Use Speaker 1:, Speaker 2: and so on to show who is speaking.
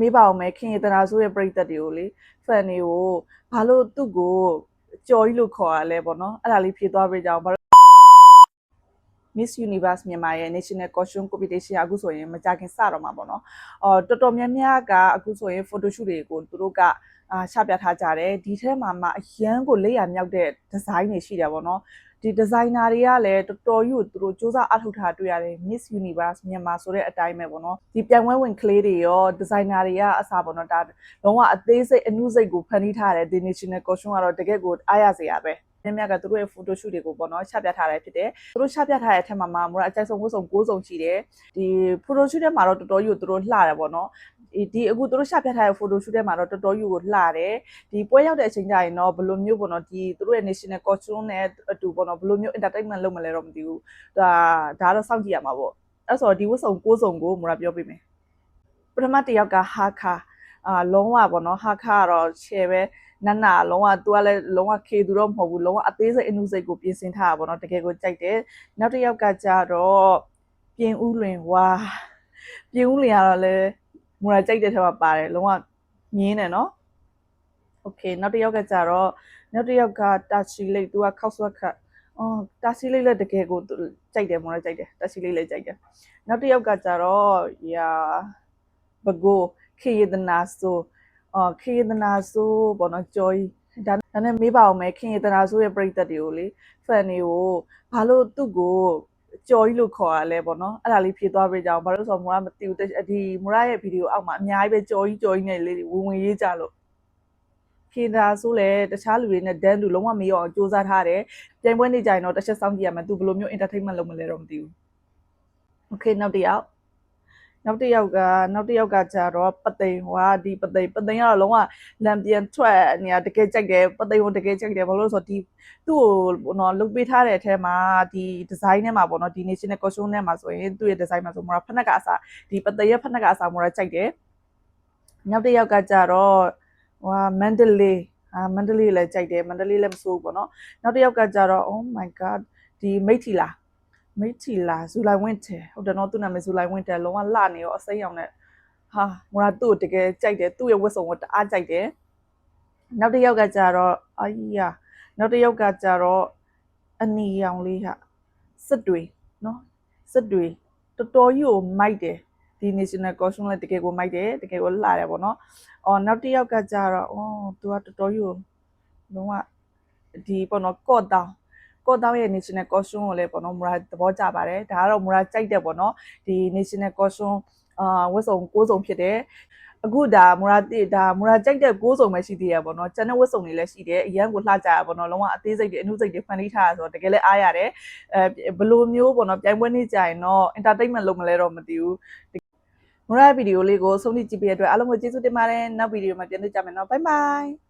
Speaker 1: မေးပါအောင်မယ်ခင်ရတနာဆိုရဲ့ပရိသတ်တွေကိုလေဖန်တွေကိုဘာလို့သူ့ကိုကြော်ကြီးလို့ခေါ်ရလဲပေါ့နော်အဲ့ဒါလေးဖြေသွားပေးကြအောင် Miss Universe မြန်မာရဲ့ National Costume Competition အခုဆိုရင်မကြခင်စတော့မှာပေါ့နော်တော်တော်များများကအခုဆိုရင် photo shoot တွေကိုသူတို့ကချပြထားကြတယ်ဒီထဲမှာမှအရန်ကိုလက်ရမြောက်တဲ့ design တွေရှိတယ်ပေါ့နော်ဒီ designer တွေကလည်းတော်တော်ကြီးကိုသူတို့စူးစမ်းအထောက်ထားတွေ့ရတယ် Miss Universe မြန်မာဆိုတဲ့အတိုင်းပဲပေါ့နော်ဒီပြိုင်ပွဲဝင်ကလေးတွေရော designer တွေကအစားပေါ့နော်ဒါလုံးဝအသေးစိတ်အနုစိတ်ကိုဖန်တီးထားတယ်ဒီ National Costume ကတော့တကယ်ကိုအားရစရာပဲမြတ်ကသူတို့ရဲ့ photo shoot တွေကိုပေါ့နော်ချပြထားတယ်ဖြစ်တယ်သူတို့ချပြထားတဲ့အထက်မှာမူရအကြိုက်ဆုံးဝတ်စုံ6စုံရှိတယ်ဒီ photo shoot ထဲမှာတော့တော်တော်ကြီးကိုသူတို့လှတယ်ပေါ့နော်ဒီအခုသူတို့ချပြထားတဲ့ photo shoot ထဲမှာတော့တော်တော်ကြီးကိုလှတယ်ဒီပွဲရောက်တဲ့အချိန်ကျရင်တော့ဘယ်လိုမျိုးပေါ့နော်ဒီသူတို့ရဲ့ national costume နဲ့အတူပေါ့နော်ဘယ်လိုမျိုး entertainment လုပ်မလဲတော့မသိဘူးဒါတော့စောင့်ကြည့်ရမှာပေါ့အဲ့ဆိုတော့ဒီဝတ်စုံ6စုံကိုမူရပြောပြမယ်ပထမတစ်ယောက်ကဟာခါလုံးဝပေါ့နော်ဟာခါကတော့ share ပဲနာလုံးဝသူကလည်းလုံးဝခေသူတော့မဟုတ်ဘူးလုံးဝအသေးစိတ်အနုစိတ်ကိုပြင်ဆင်ထားတာပေါ့နော်တကယ်ကိုကြိုက်တယ်နောက်တစ်ယောက်ကကြတော့ပြင်ဦးလွင်ဝါပြင်ဦးလွင်ကတော့လည်းမူရကြိုက်တဲ့ထဲမှာပါတယ်လုံးဝမြင်းတယ်နော်โอเคနောက်တစ်ယောက်ကကြတော့နောက်တစ်ယောက်ကတာချီလိတ်သူကခောက်ဆွက်ခတ်တာချီလိတ်လည်းတကယ်ကိုကြိုက်တယ်မူရကြိုက်တယ်တာချီလိတ်လည်းကြိုက်တယ်နောက်တစ်ယောက်ကကြတော့ဘကိုခေရတနာဆိုခေရတနာဆိုပေါ့နော်ကြော်ကြီးဒါနဲ့မေးပါအောင်မယ်ခင်ရတနာဆိုရဲ့ပရိသတ်တွေကိုလေဖန်တွေကိုဘာလို့သူ့ကိုကြော်ကြီးလို့ခေါ်ရလဲပေါ့နော်အဲ့ဒါလေးဖြေသွားပေးကြအောင်ဘာလို့ဆိုတော့မူရမသိဘူးဒီမူရရဲ့ဗီဒီယိုအောက်မှာအများကြီးပဲကြော်ကြီးနဲ့လေးဝင်ရေးကြလို့ခင်တာဆိုလဲတခြားလူတွေနဲ့ဒန်းလူလုံးဝမေးအောင်စူးစမ်းထားတယ်ပြိုင်ပွဲနေကြရင်တော့တစ်ချက်စောင့်ကြည့်ရမယ်သူဘယ်လိုမျိုး entertainment လုပ်မလဲတော့မသိဘူးโอเคနောက်တစ်ယောက်ကကြတော့ပသိမ်ဟွာဒီပသိမ်ကတော့လုံးဝလံပြန်ထွက်နေရတကယ်ကြိုက်တယ်ပသိမ်ကိုတကယ်ကြိုက်တယ်ဘာလို့လဲဆိုတော့ဒီသူ့ကိုနော်လုတ်ပေးထားတဲ့အထဲမှာဒီ design ထဲမှာပေါ့နော်ဒီ national costume ထဲမှာဆိုရင်သူ့ရဲ့ design မှာဆိုမလားဖက်နှက်ကအစားဒီပသိမ်ရဲ့ဖက်နှက်ကအစားမလားကြိုက်တယ်နောက်တစ်ယောက်ကကြတော့ဟွာမန္တလေးလည်းကြိုက်တယ်မန္တလေးလည်းမဆိုးဘူးပေါ့နော်နောက်တစ်ယောက်ကကြတော့ oh my god ဒီမိတ်ထီလာဇူလိုင်ဝင့်တယ်ဟုတ်တယ်နော်သူ့နာမည်ဇူလိုင်ဝင့်တယ်လုံးဝလှနေရောအစိမ်းရောင်နဲ့ဟာမူရာသူ့ကိုတကယ်ကြိုက်တယ်သူ့ရဲ့ဝတ်စုံကိုတအားကြိုက်တယ်နောက်တစ်ယောက်ကကြတော့နောက်တစ်ယောက်ကကြတော့အနီရောင်လေးဟာစစ်တွေနော်စစ်တွေတော်တော်ကြီးကိုမိုက်တယ်ဒီ national costume လည်းတကယ်ကိုမိုက်တယ်တကယ်ကိုလှတယ်ပေါ့နော်နောက်တစ်ယောက်ကကြတော့သူကတော်တော်ကြီးကိုလုံးဝဒီပေါ့နော်ကော့တောင်းရဲ့ national costume ကိုလည်းပေါ့နော်မူရာသဘောကျပါတယ်ဒါကတော့မူရာကြိုက်တယ်ပေါ့နော်ဒီ national costume ဝတ်စုံ6စုံဖြစ်တယ်အခုဒါမူရာကြိုက်တဲ့6စုံပဲရှိသေးရပေါ့နော်ကျန်တဲ့ဝတ်စုံတွေလည်းရှိတယ်အရန်ကိုလှကြရပေါ့နော်လုံးဝအသေးစိတ်တွေအနုစိတ်တွေဖန်တီးထားရဆိုတော့တကယ်လည်းအားရတယ်ဘယ်လိုမျိုးပေါ့နော်ပြိုင်ပွဲနေကြရင်တော့ entertainment လုပ်မလဲတော့မသိဘူးမူရာဗီဒီယိုလေးကိုဆုံးဖြတ်ကြည့်ပေးတဲ့အတွက်အားလုံးကိုကျေးဇူးတင်ပါတယ်နောက်ဗီဒီယိုမှာပြန်တွေ့ကြမယ်နော် bye bye